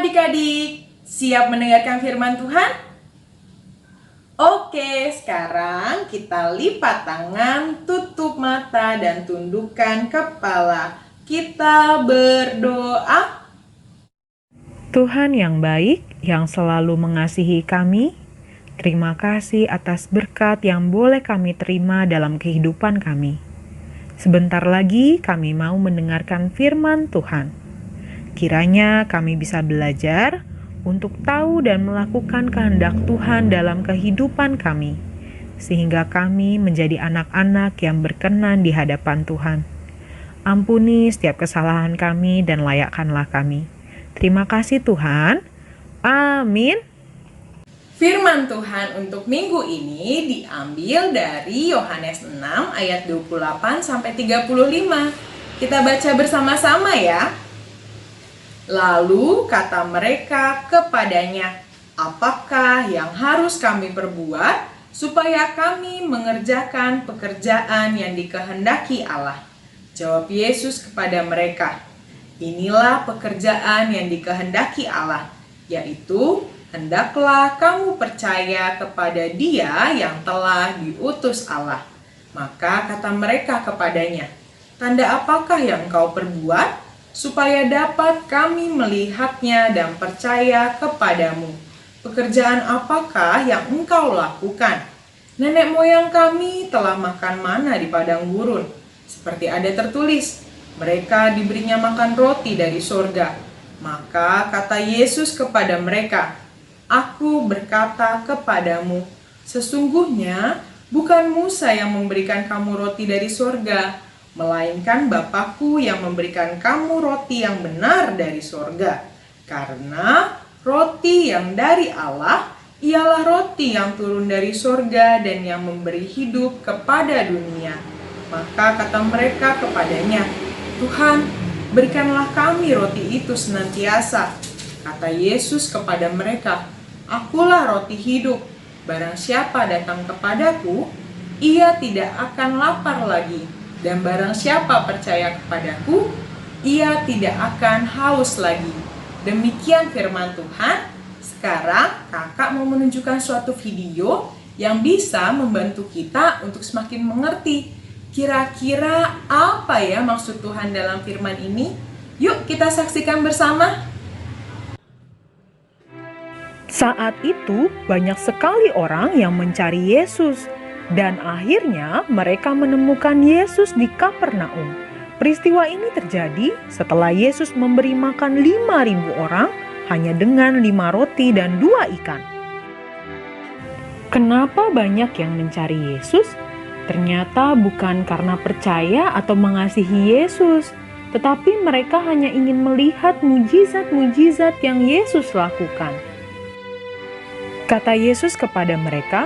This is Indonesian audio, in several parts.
adik-adik, siap mendengarkan firman Tuhan? Oke, sekarang kita lipat tangan, tutup mata, dan tundukkan kepala. Kita berdoa. Tuhan yang baik, yang selalu mengasihi kami, terima kasih atas berkat yang boleh kami terima dalam kehidupan kami. Sebentar lagi kami mau mendengarkan firman Tuhan. Kiranya kami bisa belajar untuk tahu dan melakukan kehendak Tuhan dalam kehidupan kami, sehingga kami menjadi anak-anak yang berkenan di hadapan Tuhan. Ampuni setiap kesalahan kami dan layakkanlah kami. Terima kasih Tuhan. Amin. Firman Tuhan untuk minggu ini diambil dari Yohanes 6 ayat 28 sampai 35. Kita baca bersama-sama ya. Lalu kata mereka kepadanya, "Apakah yang harus kami perbuat supaya kami mengerjakan pekerjaan yang dikehendaki Allah?" Jawab Yesus kepada mereka, "Inilah pekerjaan yang dikehendaki Allah, yaitu hendaklah kamu percaya kepada Dia yang telah diutus Allah." Maka kata mereka kepadanya, "Tanda apakah yang engkau perbuat, supaya dapat kami melihatnya dan percaya kepadamu? Pekerjaan apakah yang engkau lakukan? Nenek moyang kami telah makan mana di padang gurun, seperti ada tertulis, mereka diberinya makan roti dari sorga." Maka kata Yesus kepada mereka, "Aku berkata kepadamu, sesungguhnya bukan Musa yang memberikan kamu roti dari sorga, melainkan Bapakku yang memberikan kamu roti yang benar dari sorga. Karena roti yang dari Allah ialah roti yang turun dari sorga dan yang memberi hidup kepada dunia." Maka kata mereka kepadanya, "Tuhan, berikanlah kami roti itu senantiasa." Kata Yesus kepada mereka, "Akulah roti hidup. Barang siapa datang kepadaku, ia tidak akan lapar lagi. Dan barang siapa percaya kepadaku, ia tidak akan haus lagi." Demikian firman Tuhan. Sekarang kakak mau menunjukkan suatu video yang bisa membantu kita untuk semakin mengerti kira-kira apa ya maksud Tuhan dalam firman ini. Yuk kita saksikan bersama. Saat itu banyak sekali orang yang mencari Yesus, dan akhirnya mereka menemukan Yesus di Kapernaum. Peristiwa ini terjadi setelah Yesus memberi makan 5.000 orang hanya dengan 5 roti dan 2 ikan. Kenapa banyak yang mencari Yesus? Ternyata bukan karena percaya atau mengasihi Yesus, tetapi mereka hanya ingin melihat mujizat-mujizat yang Yesus lakukan. Kata Yesus kepada mereka,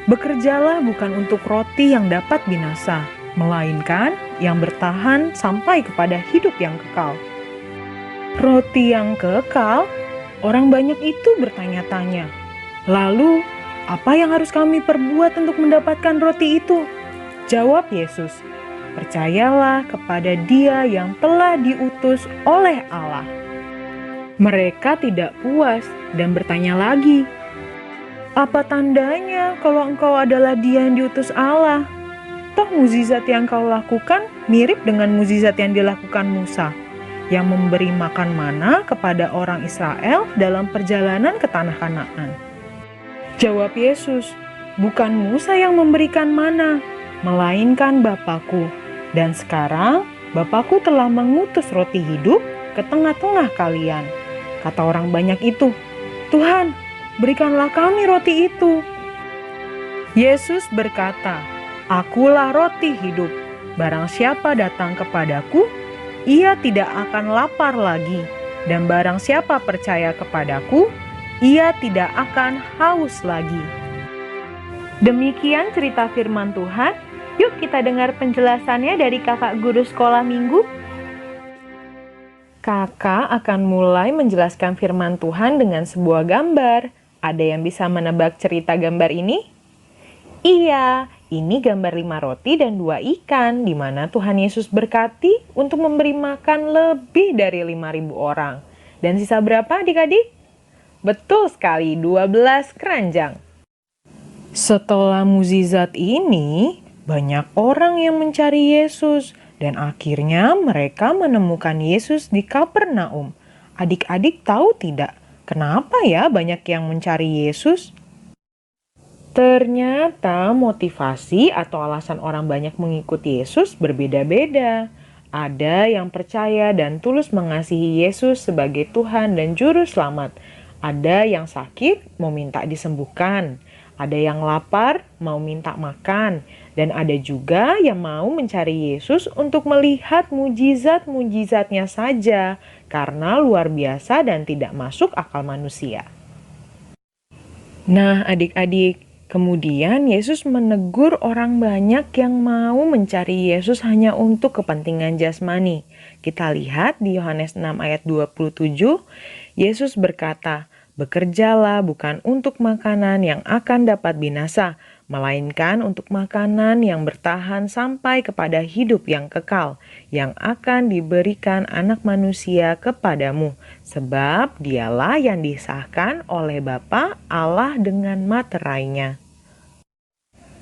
"Bekerjalah bukan untuk roti yang dapat binasa, melainkan yang bertahan sampai kepada hidup yang kekal." Roti yang kekal? Orang banyak itu bertanya-tanya, "Lalu, apa yang harus kami perbuat untuk mendapatkan roti itu?" Jawab Yesus, "Percayalah kepada Dia yang telah diutus oleh Allah." Mereka tidak puas dan bertanya lagi, "Apa tandanya kalau engkau adalah Dia yang diutus Allah? Toh mukjizat yang kau lakukan mirip dengan mukjizat yang dilakukan Musa, yang memberi makan mana kepada orang Israel dalam perjalanan ke tanah Kanaan." Jawab Yesus, "Bukan Musa yang memberikan mana, melainkan Bapakku. Dan sekarang Bapakku telah mengutus roti hidup ke tengah-tengah kalian." Kata orang banyak itu, "Tuhan, berikanlah kami roti itu." Yesus berkata, "Akulah roti hidup. Barang siapa datang kepadaku, ia tidak akan lapar lagi. Dan barang siapa percaya kepadaku, ia tidak akan haus lagi." Demikian cerita firman Tuhan. Yuk kita dengar penjelasannya dari kakak guru sekolah minggu. Kakak akan mulai menjelaskan firman Tuhan dengan sebuah gambar. Ada yang bisa menebak cerita gambar ini? Iya, ini gambar 5 roti dan 2 ikan, di mana Tuhan Yesus berkati untuk memberi makan lebih dari 5.000 orang. Dan sisa berapa adik-adik? Betul sekali, 12 keranjang. Setelah mukjizat ini, banyak orang yang mencari Yesus dan akhirnya mereka menemukan Yesus di Kapernaum. Adik-adik tahu tidak, kenapa ya banyak yang mencari Yesus? Ternyata motivasi atau alasan orang banyak mengikuti Yesus berbeda-beda. Ada yang percaya dan tulus mengasihi Yesus sebagai Tuhan dan Juru Selamat. Ada yang sakit mau minta disembuhkan. Ada yang lapar mau minta makan. Dan ada juga yang mau mencari Yesus untuk melihat mujizat-mujizatnya saja karena luar biasa dan tidak masuk akal manusia. Nah, adik-adik, kemudian Yesus menegur orang banyak yang mau mencari Yesus hanya untuk kepentingan jasmani. Kita lihat di Yohanes 6 ayat 27, Yesus berkata, "Bekerjalah bukan untuk makanan yang akan dapat binasa, melainkan untuk makanan yang bertahan sampai kepada hidup yang kekal, yang akan diberikan Anak Manusia kepadamu, sebab dialah yang disahkan oleh Bapa Allah dengan materainya."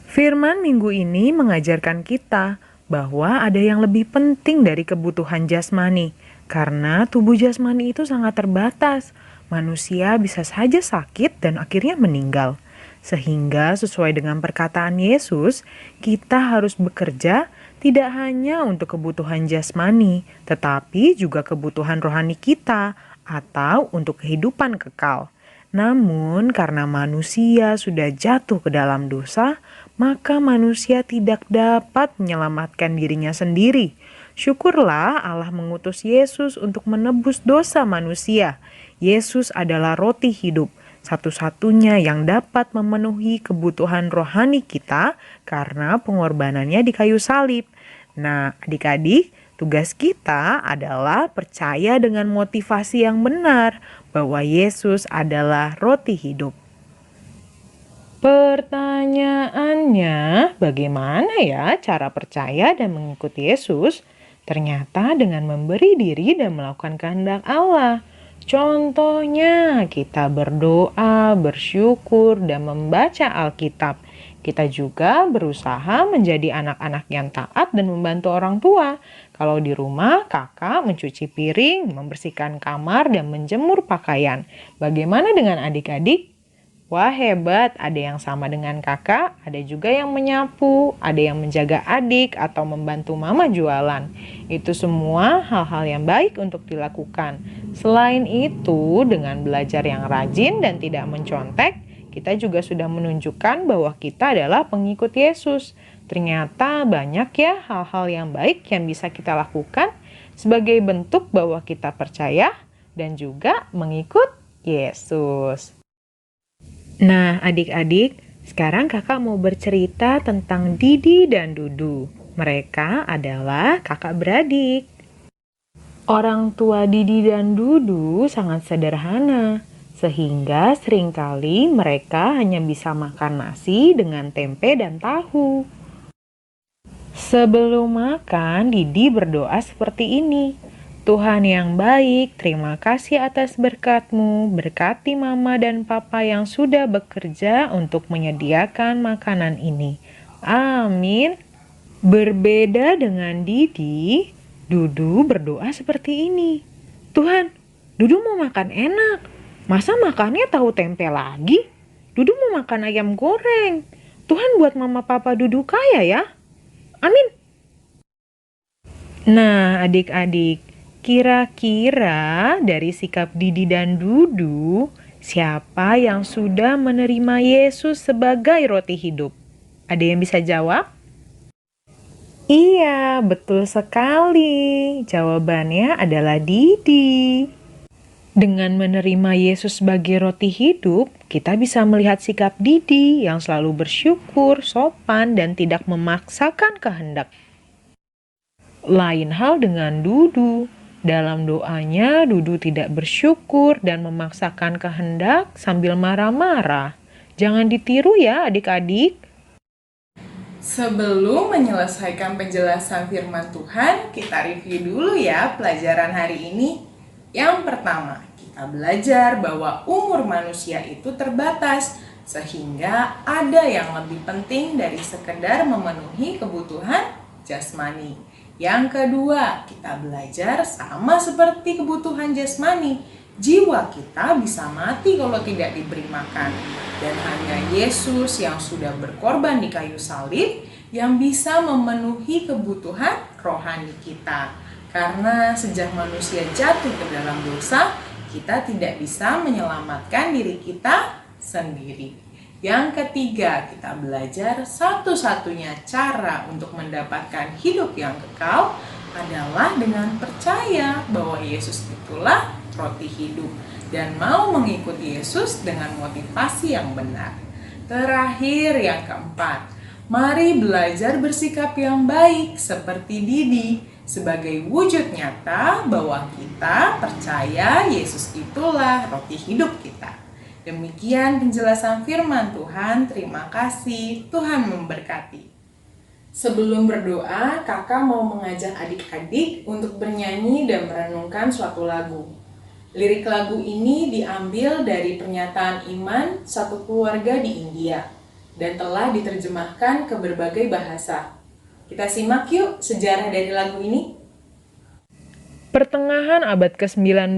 Firman minggu ini mengajarkan kita bahwa ada yang lebih penting dari kebutuhan jasmani, karena tubuh jasmani itu sangat terbatas. Manusia bisa saja sakit dan akhirnya meninggal. Sehingga sesuai dengan perkataan Yesus, kita harus bekerja tidak hanya untuk kebutuhan jasmani, tetapi juga kebutuhan rohani kita atau untuk kehidupan kekal. Namun karena manusia sudah jatuh ke dalam dosa, maka manusia tidak dapat menyelamatkan dirinya sendiri. Syukurlah Allah mengutus Yesus untuk menebus dosa manusia. Yesus adalah roti hidup, satu-satunya yang dapat memenuhi kebutuhan rohani kita karena pengorbanannya di kayu salib. Nah, adik-adik, tugas kita adalah percaya dengan motivasi yang benar bahwa Yesus adalah roti hidup. Pertanyaannya, bagaimana ya cara percaya dan mengikuti Yesus? Ternyata dengan memberi diri dan melakukan kehendak Allah. Contohnya, kita berdoa, bersyukur, dan membaca Alkitab. Kita juga berusaha menjadi anak-anak yang taat dan membantu orang tua. Kalau di rumah, kakak mencuci piring, membersihkan kamar, dan menjemur pakaian. Bagaimana dengan adik-adik? Wah, hebat, ada yang sama dengan kakak, ada juga yang menyapu, ada yang menjaga adik atau membantu mama jualan. Itu semua hal-hal yang baik untuk dilakukan. Selain itu, dengan belajar yang rajin dan tidak mencontek, kita juga sudah menunjukkan bahwa kita adalah pengikut Yesus. Ternyata banyak ya hal-hal yang baik yang bisa kita lakukan sebagai bentuk bahwa kita percaya dan juga mengikut Yesus. Nah, adik-adik, sekarang kakak mau bercerita tentang Didi dan Dudu. Mereka adalah kakak beradik. Orang tua Didi dan Dudu sangat sederhana, sehingga seringkali mereka hanya bisa makan nasi dengan tempe dan tahu. Sebelum makan, Didi berdoa seperti ini. Tuhan yang baik, terima kasih atas berkat-Mu. Berkati Mama dan Papa yang sudah bekerja untuk menyediakan makanan ini. Amin. Berbeda dengan Didi, Dudu berdoa seperti ini. Tuhan, Dudu mau makan enak. Masa makannya tahu tempe lagi? Dudu mau makan ayam goreng. Tuhan buat Mama Papa Dudu kaya ya. Amin. Nah, adik-adik, kira-kira dari sikap Didi dan Dudu, siapa yang sudah menerima Yesus sebagai roti hidup? Ada yang bisa jawab? Iya, betul sekali. Jawabannya adalah Didi. Dengan menerima Yesus sebagai roti hidup, kita bisa melihat sikap Didi yang selalu bersyukur, sopan, dan tidak memaksakan kehendak. Lain hal dengan Dudu. Dalam doanya, Dudu tidak bersyukur dan memaksakan kehendak sambil marah-marah. Jangan ditiru ya adik-adik. Sebelum menyelesaikan penjelasan firman Tuhan, kita review dulu ya pelajaran hari ini. Yang pertama, kita belajar bahwa umur manusia itu terbatas, sehingga ada yang lebih penting dari sekedar memenuhi kebutuhan jasmani. Yang kedua, kita belajar sama seperti kebutuhan jasmani. Jiwa kita bisa mati kalau tidak diberi makan. Dan hanya Yesus yang sudah berkorban di kayu salib yang bisa memenuhi kebutuhan rohani kita. Karena sejak manusia jatuh ke dalam dosa, kita tidak bisa menyelamatkan diri kita sendiri. Yang ketiga, kita belajar satu-satunya cara untuk mendapatkan hidup yang kekal adalah dengan percaya bahwa Yesus itulah roti hidup dan mau mengikuti Yesus dengan motivasi yang benar. Terakhir, yang keempat, mari belajar bersikap yang baik seperti Didi sebagai wujud nyata bahwa kita percaya Yesus itulah roti hidup kita. Demikian penjelasan firman Tuhan. Terima kasih. Tuhan memberkati. Sebelum berdoa, kakak mau mengajak adik-adik untuk bernyanyi dan merenungkan suatu lagu. Lirik lagu ini diambil dari pernyataan iman satu keluarga di India dan telah diterjemahkan ke berbagai bahasa. Kita simak yuk sejarah dari lagu ini. Pertengahan abad ke-19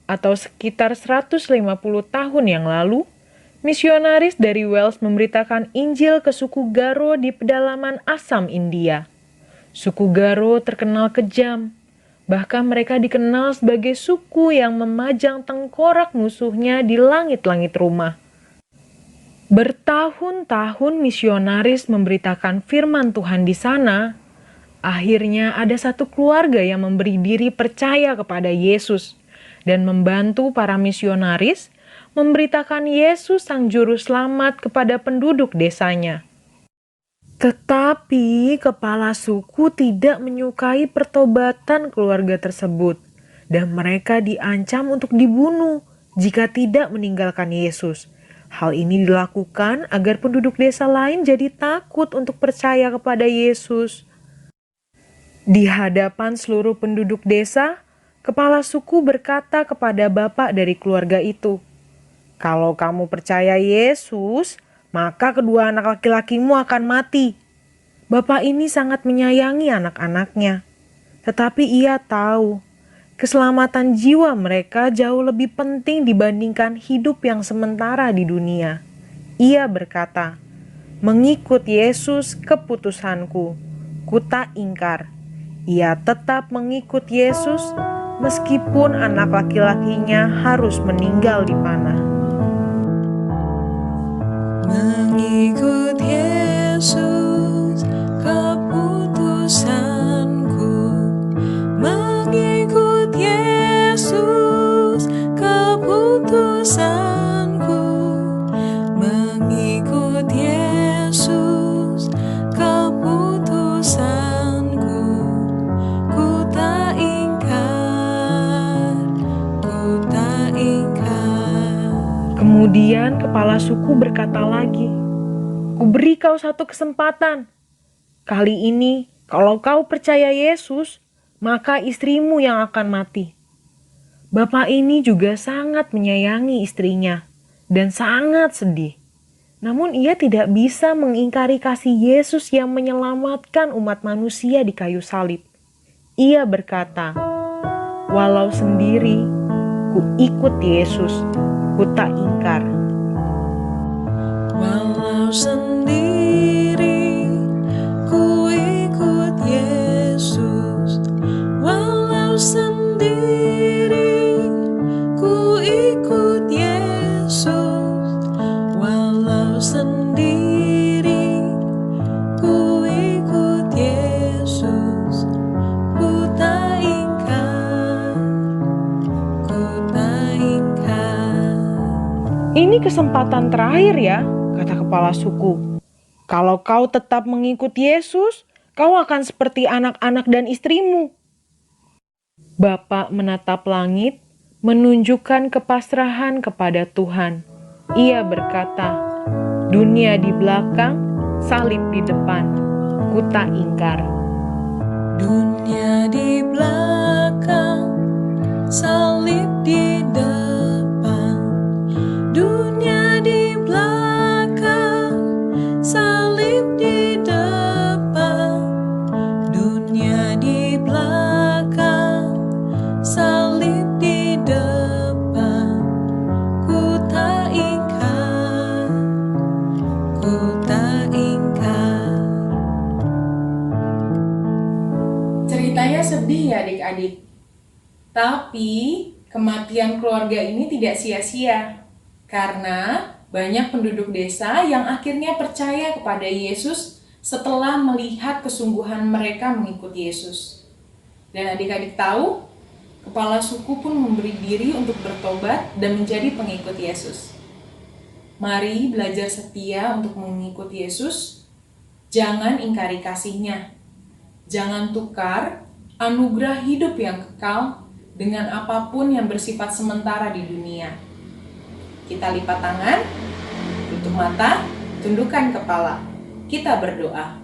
atau sekitar 150 tahun yang lalu, misionaris dari Wales memberitakan Injil ke suku Garo di pedalaman Assam, India. Suku Garo terkenal kejam, bahkan mereka dikenal sebagai suku yang memajang tengkorak musuhnya di langit-langit rumah. Bertahun-tahun misionaris memberitakan firman Tuhan di sana. Akhirnya ada satu keluarga yang memberi diri percaya kepada Yesus dan membantu para misionaris memberitakan Yesus Sang Juru Selamat kepada penduduk desanya. Tetapi kepala suku tidak menyukai pertobatan keluarga tersebut dan mereka diancam untuk dibunuh jika tidak meninggalkan Yesus. Hal ini dilakukan agar penduduk desa lain jadi takut untuk percaya kepada Yesus. Di hadapan seluruh penduduk desa, kepala suku berkata kepada bapak dari keluarga itu, "Kalau kamu percaya Yesus, maka kedua anak laki-lakimu akan mati." Bapak ini sangat menyayangi anak-anaknya, tetapi ia tahu keselamatan jiwa mereka jauh lebih penting dibandingkan hidup yang sementara di dunia. Ia berkata, "Mengikut Yesus keputusanku, ku tak ingkar." Ia tetap mengikut Yesus meskipun anak laki-lakinya harus meninggal di panah. Mengikut Yesus keputusanku, mengikut Yesus keputusanku, mengikut Yesus keputusanku, ku tak ingkar, ku tak ingkar. Kemudian kepala suku berkata lagi, "Kuberi kau satu kesempatan. Kali ini, kalau kau percaya Yesus, maka istrimu yang akan mati." Bapak ini juga sangat menyayangi istrinya dan sangat sedih. Namun ia tidak bisa mengingkari kasih Yesus yang menyelamatkan umat manusia di kayu salib. Ia berkata, "Walau sendiri, ku ikut Yesus, ku tak ingkar." Walau sendiri, ku ikut Yesus. Walau sendiri, ku ikut Yesus. Walau sendiri, ku ikut Yesus. Ku tak ingkar, ku tak ingkar. "Ini kesempatan terakhir ya," kata kepala suku. "Kalau kau tetap mengikut Yesus, kau akan seperti anak-anak dan istrimu." Bapak menatap langit, menunjukkan kepasrahan kepada Tuhan. Ia berkata, "Dunia di belakang, salib di depan, ku tak ingkar." Dunia di belakang, salib di depan, dunia di belakang, salib di depan, dunia di belakang, salib di depan. Ku tak ingkar, ku tak ingkar. Ceritanya sedih ya adik-adik. Tapi kematian keluarga ini tidak sia-sia. Karena banyak penduduk desa yang akhirnya percaya kepada Yesus setelah melihat kesungguhan mereka mengikuti Yesus. Dan adik-adik tahu, kepala suku pun memberi diri untuk bertobat dan menjadi pengikut Yesus. Mari belajar setia untuk mengikuti Yesus. Jangan ingkari kasih-Nya. Jangan tukar anugerah hidup yang kekal dengan apapun yang bersifat sementara di dunia. Kita lipat tangan, tutup mata, tundukkan kepala. Kita berdoa.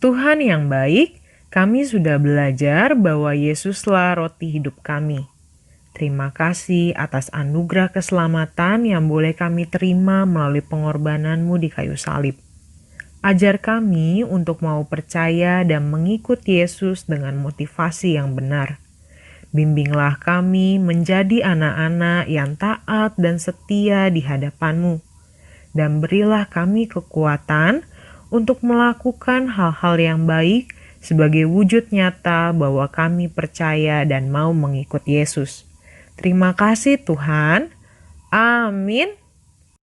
Tuhan yang baik, kami sudah belajar bahwa Yesuslah roti hidup kami. Terima kasih atas anugerah keselamatan yang boleh kami terima melalui pengorbanan-Mu di kayu salib. Ajar kami untuk mau percaya dan mengikut Yesus dengan motivasi yang benar. Bimbinglah kami menjadi anak-anak yang taat dan setia di hadapan-Mu. Dan berilah kami kekuatan untuk melakukan hal-hal yang baik sebagai wujud nyata bahwa kami percaya dan mau mengikut Yesus. Terima kasih Tuhan. Amin.